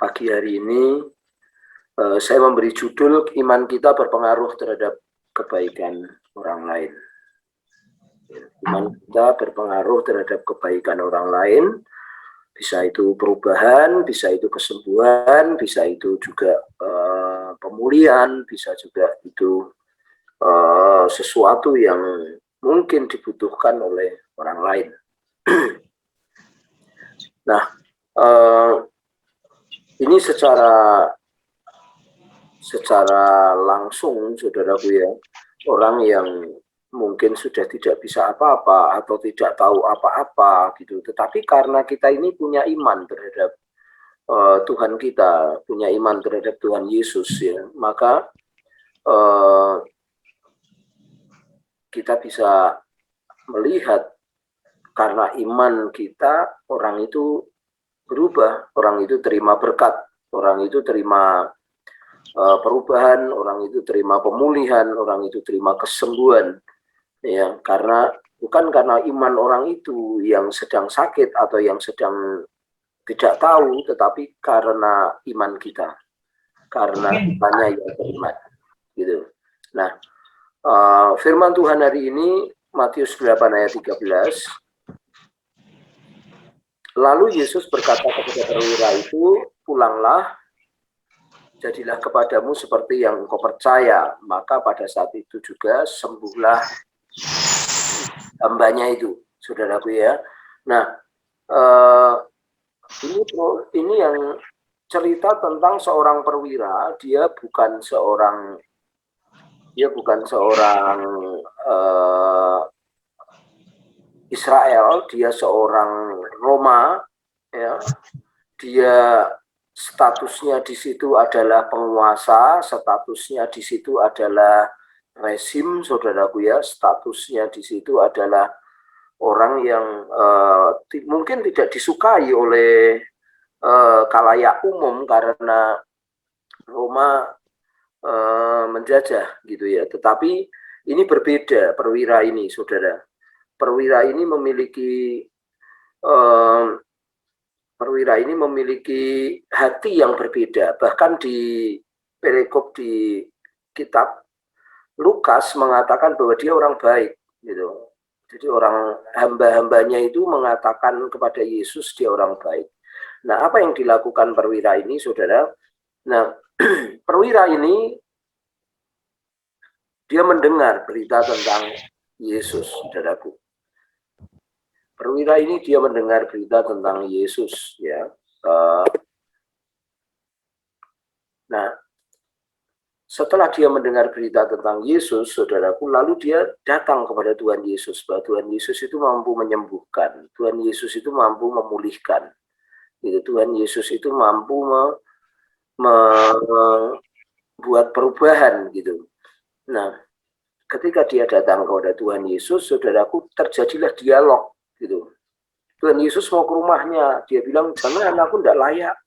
pagi hari ini saya memberi judul iman kita berpengaruh terhadap kebaikan orang lain. Iman kita berpengaruh terhadap kebaikan orang lain, bisa itu perubahan, bisa itu kesembuhan, bisa itu juga pemulihan, bisa juga itu sesuatu yang mungkin dibutuhkan oleh orang lain. Nah, ini secara langsung, saudaraku ya, orang yang mungkin sudah tidak bisa apa-apa atau tidak tahu apa-apa gitu, tetapi karena kita ini punya iman terhadap Tuhan kita, punya iman terhadap Tuhan Yesus ya, maka kita bisa melihat karena iman kita, orang itu berubah, orang itu terima berkat, orang itu terima perubahan, orang itu terima pemulihan, orang itu terima kesembuhan. Ya, bukan karena iman orang itu yang sedang sakit atau yang sedang tidak tahu, tetapi karena iman kita, karena imannya yang beriman, gitu. Nah, firman Tuhan hari ini Matius 8 ayat 13. Lalu Yesus berkata kepada perwira itu, pulanglah, jadilah kepadamu seperti yang engkau percaya. Maka pada saat itu juga sembuhlah hambanya itu, saudaraku ya. Nah, ini yang cerita tentang seorang perwira. Dia bukan seorang Israel, dia seorang Roma, ya. Dia statusnya di situ adalah penguasa, statusnya di situ adalah rezim, saudaraku ya, statusnya di situ adalah orang yang mungkin tidak disukai oleh khalayak umum karena Roma menjajah gitu ya. Tetapi ini berbeda perwira ini, saudara. Perwira ini memiliki hati yang berbeda. Bahkan di perikop di kitab Lukas mengatakan bahwa dia orang baik, gitu. Jadi orang hamba-hambanya itu mengatakan kepada Yesus dia orang baik. Nah, apa yang dilakukan perwira ini, saudara? Nah, perwira ini dia mendengar berita tentang Yesus, saudaraku. Perwira ini dia mendengar berita tentang Yesus, ya. Nah, setelah dia mendengar berita tentang Yesus, saudaraku, lalu dia datang kepada Tuhan Yesus, bahwa Tuhan Yesus itu mampu menyembuhkan, Tuhan Yesus itu mampu memulihkan, gitu. Tuhan Yesus itu mampu membuat perubahan, gitu. Nah, ketika dia datang kepada Tuhan Yesus, saudaraku, terjadilah dialog, gitu. Tuhan Yesus mau ke rumahnya, dia bilang, jangan, aku tidak layak,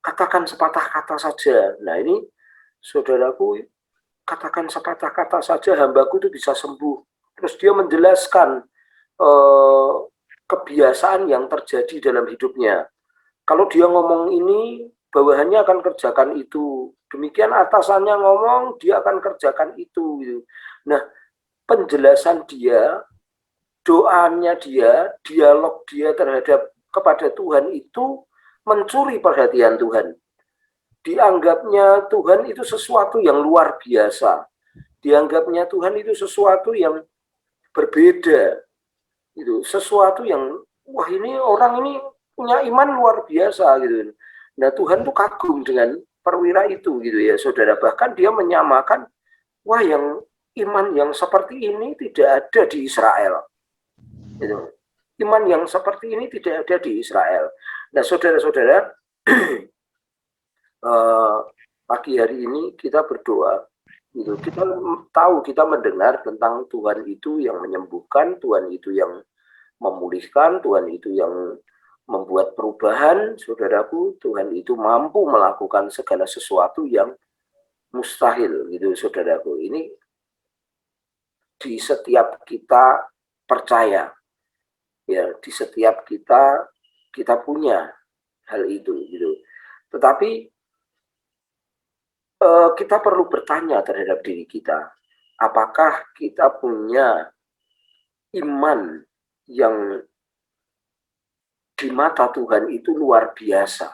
katakan sepatah kata saja. Nah, ini saudaraku, katakan sepatah kata saja, hambaku itu bisa sembuh. Terus dia menjelaskan kebiasaan yang terjadi dalam hidupnya. Kalau dia ngomong ini, bawahannya akan kerjakan itu. Demikian atasannya ngomong, dia akan kerjakan itu. Nah, penjelasan dia, doanya dia, dialog dia terhadap kepada Tuhan itu mencuri perhatian Tuhan. Dianggapnya Tuhan itu sesuatu yang luar biasa. Dianggapnya Tuhan itu sesuatu yang berbeda. Itu sesuatu yang, wah, ini orang ini punya iman luar biasa gitu. Nah, Tuhan tuh kagum dengan perwira itu gitu ya, saudara. Bahkan dia menyamakan, wah, yang iman yang seperti ini tidak ada di Israel. Gitu. Iman yang seperti ini tidak ada di Israel. Nah, saudara-saudara, pagi hari ini kita berdoa, gitu. Kita tahu, kita mendengar tentang Tuhan itu yang menyembuhkan, Tuhan itu yang memulihkan, Tuhan itu yang membuat perubahan, saudaraku. Tuhan itu mampu melakukan segala sesuatu yang mustahil, gitu, saudaraku. Ini di setiap kita percaya, ya, di setiap kita punya hal itu, gitu. Tetapi kita perlu bertanya terhadap diri kita, apakah kita punya iman yang di mata Tuhan itu luar biasa,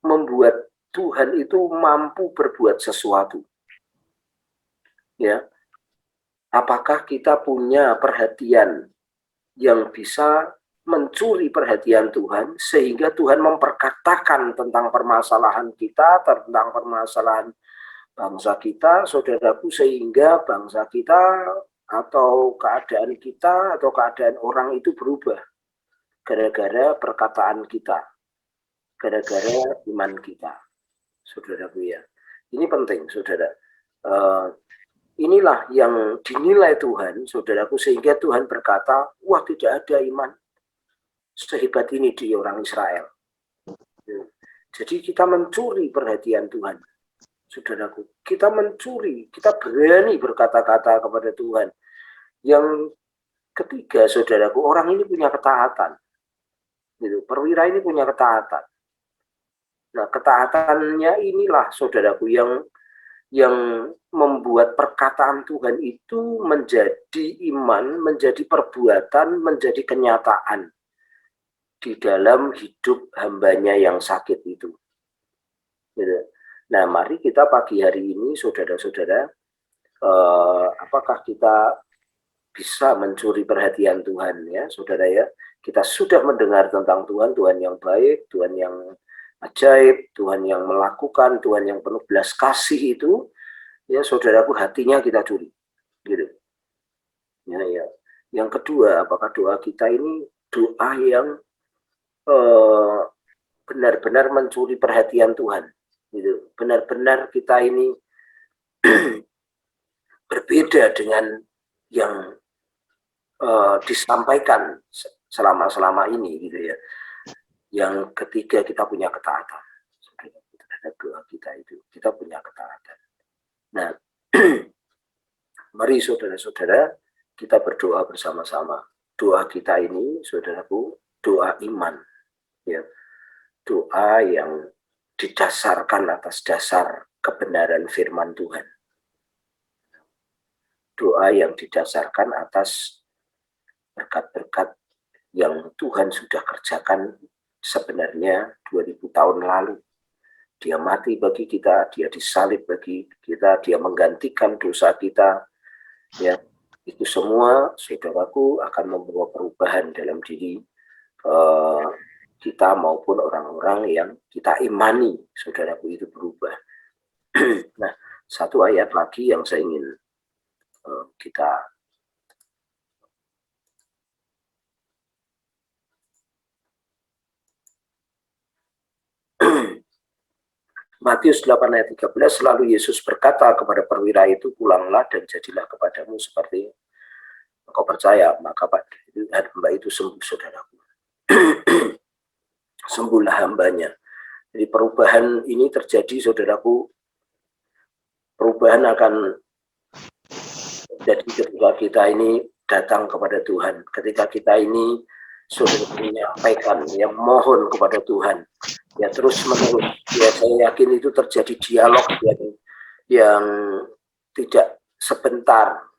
membuat Tuhan itu mampu berbuat sesuatu. Ya, apakah kita punya perhatian yang bisa mencuri perhatian Tuhan sehingga Tuhan memperkatakan tentang permasalahan kita, tentang permasalahan bangsa kita, saudaraku, sehingga bangsa kita atau keadaan kita atau keadaan orang itu berubah gara-gara perkataan kita, gara-gara iman kita, saudaraku ya. Ini penting, saudara. Inilah yang dinilai Tuhan, saudaraku, sehingga Tuhan berkata, wah, tidak ada iman sehebat ini di orang Israel. Jadi kita mencuri perhatian Tuhan, saudaraku. Kita mencuri, kita berani berkata-kata kepada Tuhan. Yang ketiga, saudaraku, orang ini punya ketaatan. Gitu. Perwira ini punya ketaatan. Nah, ketaatannya inilah, saudaraku, yang membuat perkataan Tuhan itu menjadi iman, menjadi perbuatan, menjadi kenyataan di dalam hidup hambanya yang sakit itu. Gitu. Nah, mari kita pagi hari ini, saudara-saudara, apakah kita bisa mencuri perhatian Tuhan, ya, saudara ya? Kita sudah mendengar tentang Tuhan, Tuhan yang baik, Tuhan yang ajaib, Tuhan yang melakukan, Tuhan yang penuh belas kasih itu, ya, saudaraku, hatinya kita curi, gitu. Ya. Yang kedua, apakah doa kita ini doa yang benar-benar mencuri perhatian Tuhan, gitu. Benar-benar kita ini berbeda dengan yang disampaikan selama ini, gitu ya. Yang ketiga, kita punya ketaatan. Terhadap doa kita itu, kita punya ketaatan. Nah, mari saudara-saudara, kita berdoa bersama-sama. Doa kita ini, saudaraku, doa iman. Ya. Doa yang didasarkan atas dasar kebenaran firman Tuhan. Doa yang didasarkan atas berkat-berkat yang Tuhan sudah kerjakan sebenarnya 2000 tahun lalu. Dia mati bagi kita, dia disalib bagi kita, dia menggantikan dosa kita. Ya, itu semua, saudaraku, akan membawa perubahan dalam diri kita maupun orang-orang yang kita imani, saudaraku, itu berubah. Nah, satu ayat lagi yang saya ingin kita Matius 8 ayat 13, lalu Yesus berkata kepada perwira itu, pulanglah dan jadilah kepadamu seperti engkau percaya, maka hamba itu sembuh, saudaraku. Sembuhlah hambanya. Jadi perubahan ini terjadi, saudaraku. Perubahan akan jadi ketika kita ini datang kepada Tuhan, ketika kita ini sudah menyampaikan, yang mohon kepada Tuhan, ya terus menerus. Ya, saya yakin itu terjadi dialog yang tidak sebentar,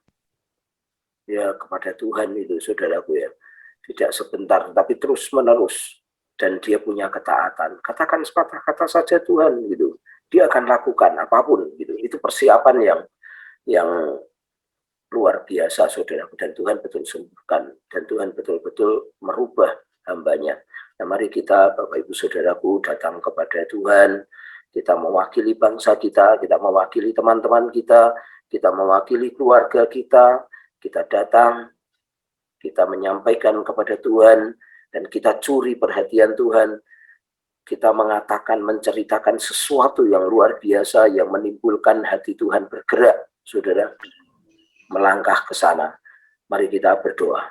ya, kepada Tuhan itu, saudaraku, ya, tidak sebentar, tapi terus menerus, dan dia punya ketaatan. Katakan sepatah kata saja Tuhan, gitu, dia akan lakukan apapun, gitu. Itu persiapan yang luar biasa, saudaraku, dan Tuhan betul sembuhkan, dan Tuhan betul-betul merubah hambanya. Nah, mari kita, Bapak Ibu Saudaraku, datang kepada Tuhan. Kita mewakili bangsa kita mewakili teman-teman kita mewakili keluarga kita datang, kita menyampaikan kepada Tuhan, dan kita curi perhatian Tuhan. Kita mengatakan, menceritakan sesuatu yang luar biasa yang menimbulkan hati Tuhan bergerak, saudara, melangkah ke sana. Mari kita berdoa.